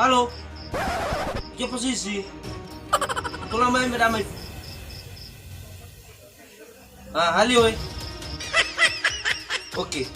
Halo? Che posisi? Tolong main berdamai. Ali oi. Oke.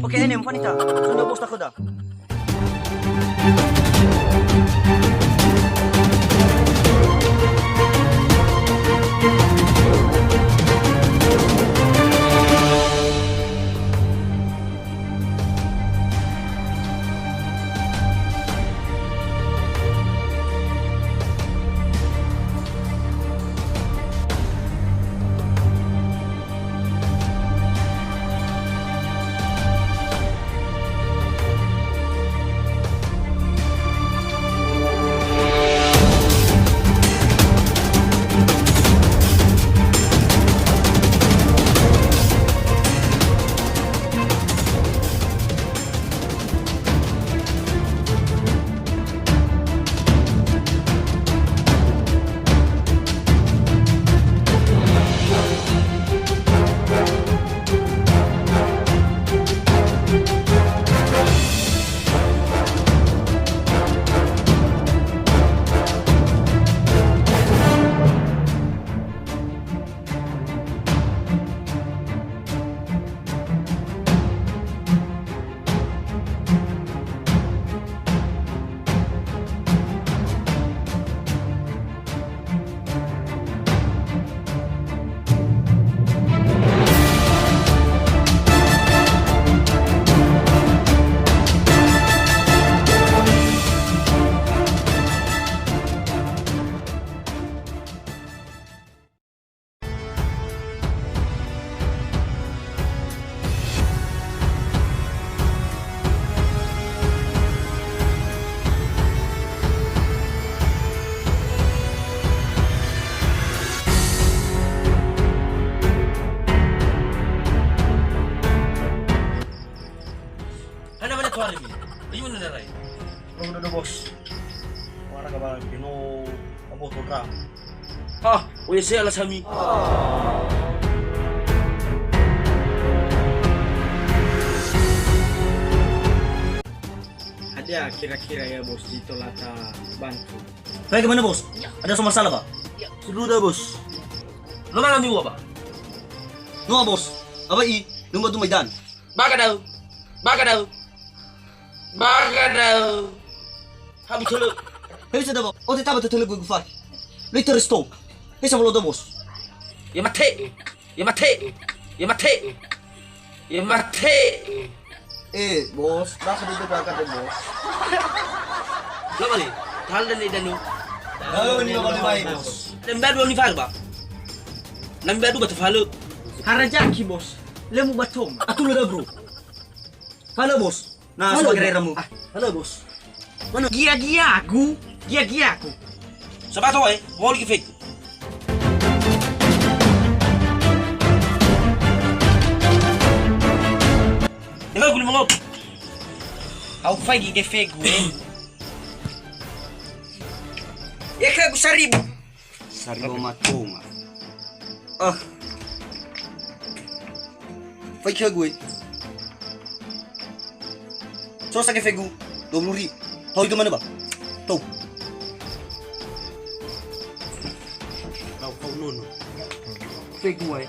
Oke, ini wanita. Sudah bos takut dah. Udah bos. Warna kabar pino abo totra. Oye saya alas kami. Ada kira-kira ya bos di Tolata bantu. Bagaimana bos? Ada masalah pak? Sudah bos. Lo mana minggu apa? No bos. Apa i? Lumba tu maidan. Baka daw. Habi chalo. Hei sada ba? O te taba te tele gu fai. Later stop. Hei sa lo do bos. Ya mate. Bos, baka dito baka din bos. Lo mali. Thal dan ni danu. Lalu ni ba mai bos? Lembar dua ni fal ba? Lembar dua falu. Harajaki bos. Lemu batom. Atulo da bro. Halo bos. Nah, Halo, sebagai bos. reramu. Halo bos. Mana gia-gia aku? Sabato eh. Wall ki fake. Dengar guli mangop. Au fai gi fegu. Ya ka gusarib. Saribo matunga. Fai kia gue. So sa fegu. 20,000. Tahu itu mana, Pak? Tahu. Kau nono. Fegu ai.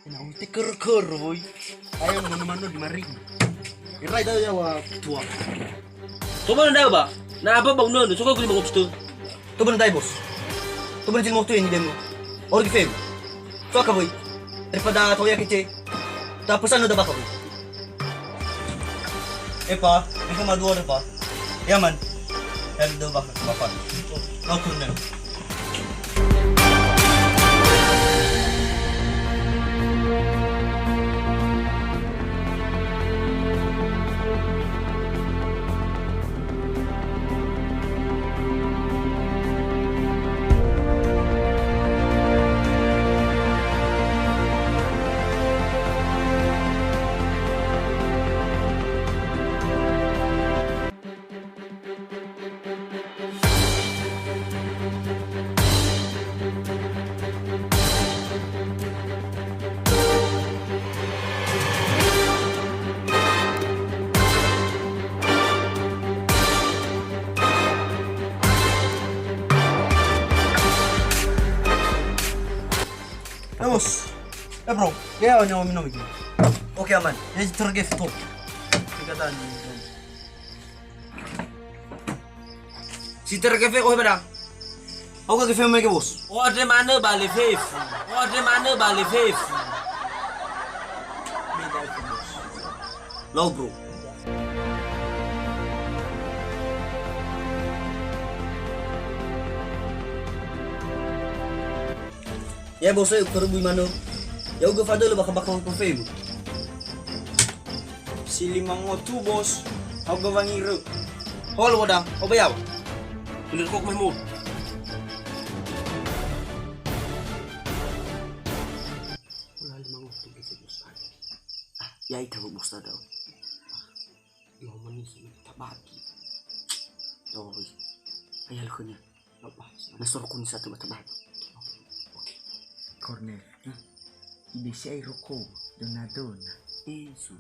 Nah, ker boy. Ayo mano di mari. Irai dah ya wa tua. Tu mana dah ba? Na apa bang nono? Suka guli mangop tu. Tu benar dai bos. Tu benar jil moto ini demo. Or ki fegu. So ka boy. Daripada toya kice. Tapusan udah baka boy. Pa, ikaw madua pa. Yaman. Hello baka. Aku nih. bos. Bro, kaya nyo minum iki. Oke aman. Jadi tergif tuh. Tingkatan. Si tergif ko ba? Ako ka film ke bos. Order mana balik Fif? Order mana balik Fif? Beda ko, boss. Low bro. Ya bos saya ukur bui mano. Ya uga fado lo baka bakal ko film. Si limang otu, boss. Ako gawangiro. Hol wada. Obayaw. Bener kok Mahmud. Wala limang otu gitu bos. Ya ikaw bos daw. Yo manis tabati. Yo boy. Ayal ko niya. Nasor ko ni sa tabati. Cornel. Hindi siya ay ruko. Dona. Eso.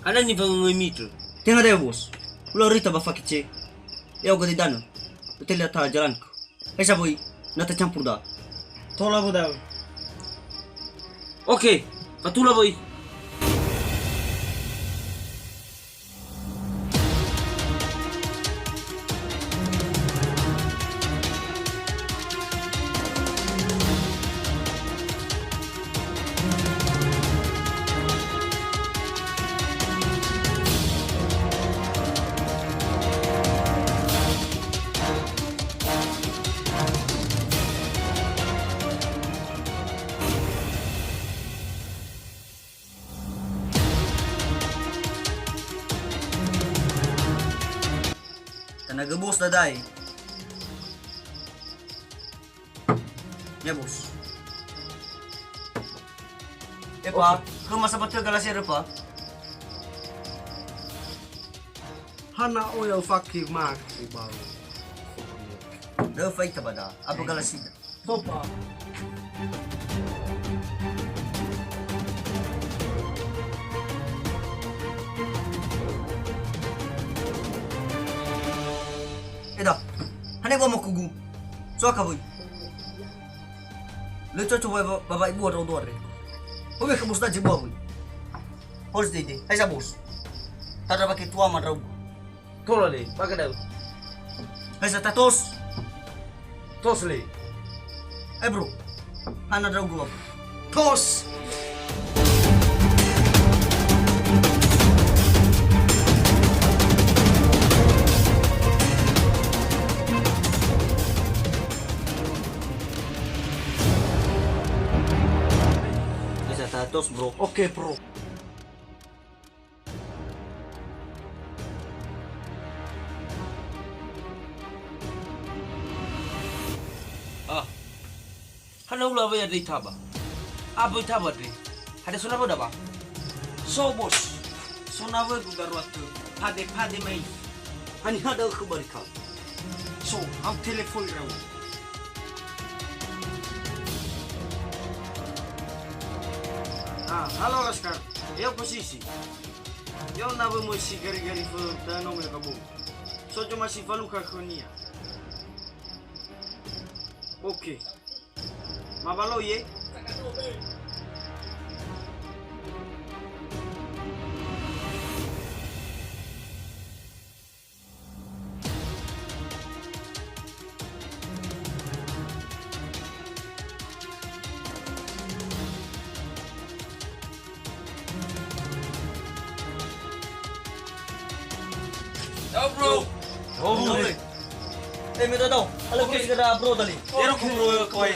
Ano ni bang meter? Tingnan tayo bos. Wala rita ba fakiche? Ya uga di dano. Hotel ta jalan ko. Ay saboy. Nata campur da. Tola po daw. Okay, patula boy. Tanaga bos daday. Ya bos. Pa, rumah sabat ka galasir pa. Hana o yaw fakir mak. Ibaw. Da fight ba da? Apa galasida? Topa. Eda. Hane gua mau kugu. So ka boy. Lu coba baba ibu atau dua re. Oke ke bos daji boy. Hols dede. Ay sa bos. Tada pakai tua madraw. Tola deh, pakai dah. Ay sa tatos. Tos le. Eh bro. Hana draw gua. Tos. Ay sa tatos bro. Oke, bro. Ah. Hana ula boy ada itaba. Apa itaba deh? Ada sunah pada ba? So, boss. Sonawe ko garwato. Pade may. Hani hada ko barikaw. So, ang telefon raw. Halo Laskar. Eu posisi. Eu nava mo si gari fo dano me kabu. So cuma si faluka konia. Oke. Mabalo ye. Yo bro. Oh, eh minta daw. Alam ko sila bro dali. Pero ko bro koy.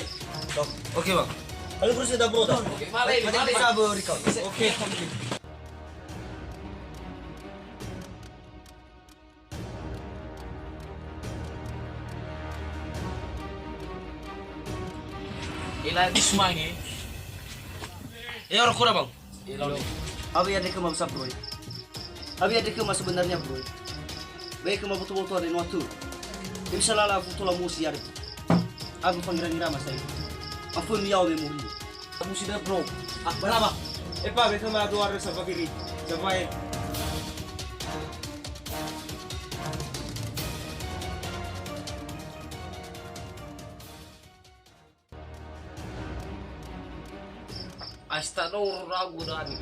Oke bang. Alam ko sila bro dali. Okay, malay, malay. Sabo rikaw. Oke, thank you. Ilan ismangi. Eh orang kurang bang. Ilan. Abi ada ke mabsa bro. Abi ada ke mas sebenarnya bro. Baik ke mabutu-butu ada waktu. Inshallah aku tulah musi ada. Aku panggil-ngira mas saya. Aku miau memori. Kamu sudah bro. Ah, berapa? Pa, beto ma duar sa pagiri. Sa bayan. Hasta no ragu dah ni.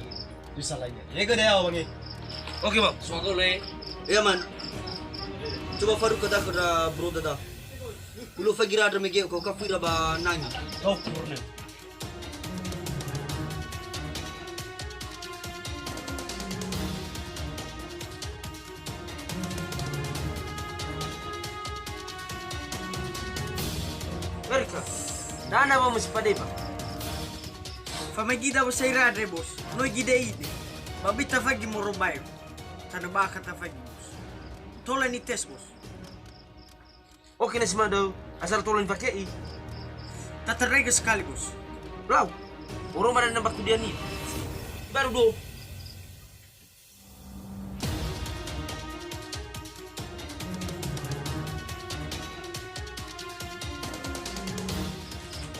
Bisa lainnya. Lego deh awak ni. Oke bang. Suatu le. Iya man. Coba Faruk kata kepada bro dada. Kulo fagira ada mege ko kafira ba nangi. Kau kurne. Mereka. Dana ba mesti pada ba? Famagida ko sa irade, boss. No gide ide. Babita fagi mo robayo. Tano baka ta fagi, boss. Tola ni tes, boss. Oke nasi mandau. Asal tolong pakai. Tatarega sekali, boss. Lau. Orang mana nampak tu dia ni? Baru do.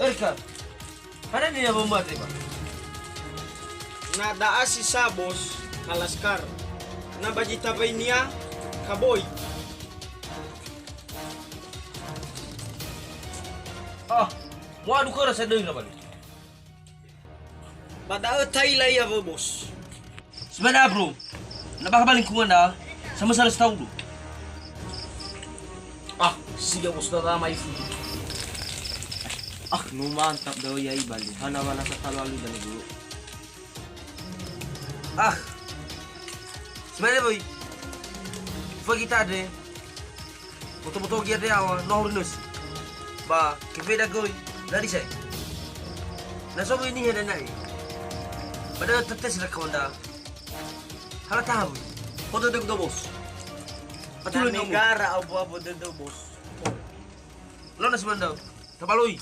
Erika. Mana ni yang membuat ni, Pak? Nada si sa, boss. Kalaskar. Nabajita ba niya? Kaboy. Ah, mau adu kau rasa deng apa ni? Pada tay laya ba, boss. Sebenarnya bro, nabak lingkungan dah, sama salah tahu dulu. Ah, siya bos na ramai fu. Ah, no mantap daw ya ibali. Hana mana sa talalu dan dulu. Ah, sebenarnya boy, bagi kita ada, betul-betul kita ada awal nolunus, bah kebeda goy dari saya. Nah sobo ini ada naik, pada tetes nak kau dah, halah tahu, Foto deg do boss. Patuloy negara abo-abo dito, boss. lo nasi mandau, tapaloi.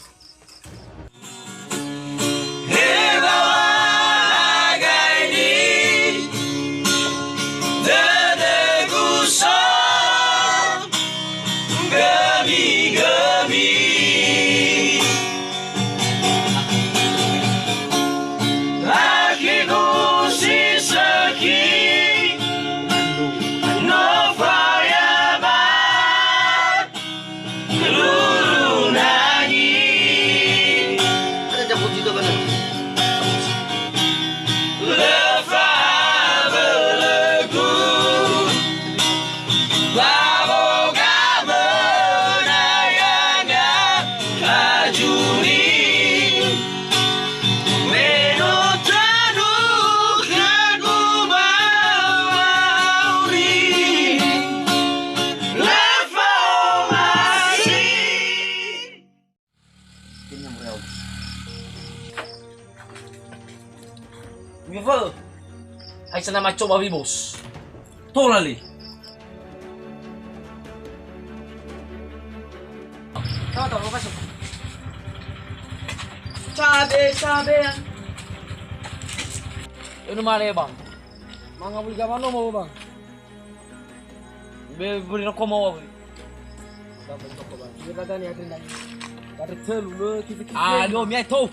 Ada jemput itu kan. Gimana? Ay sana macho babi bos. Tolong lali. Tahu, pasok. Sabi. Ano mali bang? Mga bulga mano mo bang? Be buri na komo ako. Kita tanya ada lagi. Dari telu lo kita. Ah, lo mi to.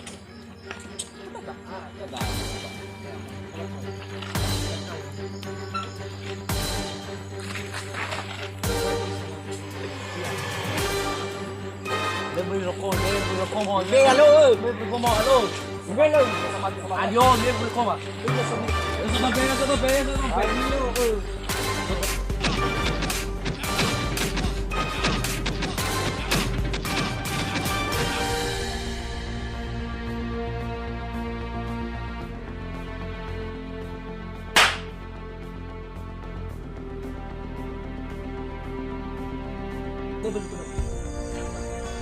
Be buri na komo. Be alo, be buri komo alo. Be lo. Adios, be buri komo. Eso no pega.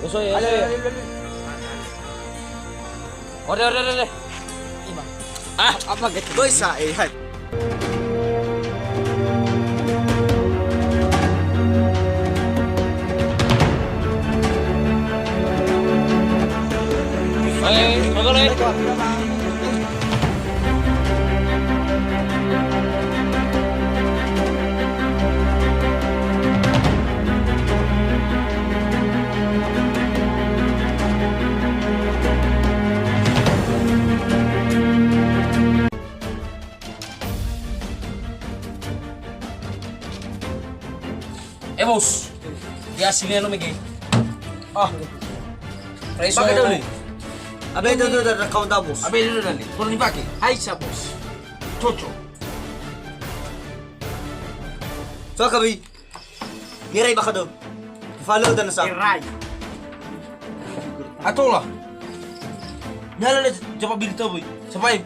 Eso ya. Ore. Ah, apa gitu? Boy sa hat. Magale. Bos, ya sini lo Miguel. Ah, Pakai dulu. Abe itu ada kawan dah bos. Abe dulu nih. Kalau dipakai. Aisha bos. Cocok. So kabi. Mirai baka do. Follow dan sa. Iray. Atau lah. Nyala le coba bili boy. Sampai.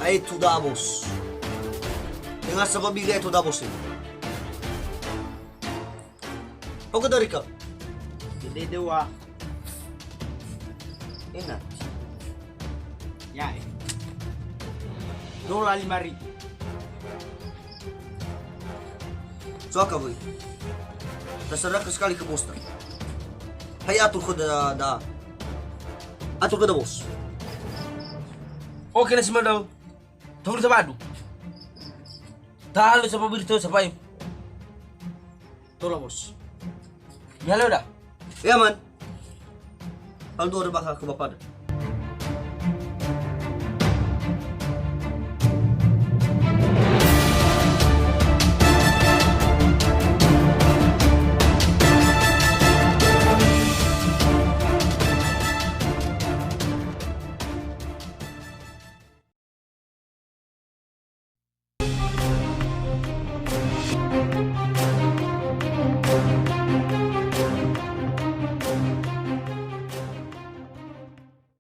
Ay tu dah bos. Dengar sa pamilya itu dah bos. Oke dari ka. Gede dewa. Enak. Ya. $5,000. So kabi. Terserah ka sekali ke bos. Hay atur ko da. Atur ko da bos. Oke na si Mandau. Tunggu sabadu. Talo sa pabili to sampai. Tola bos. Nyala udah. Ya man. Kalau ada bakal ke bapak.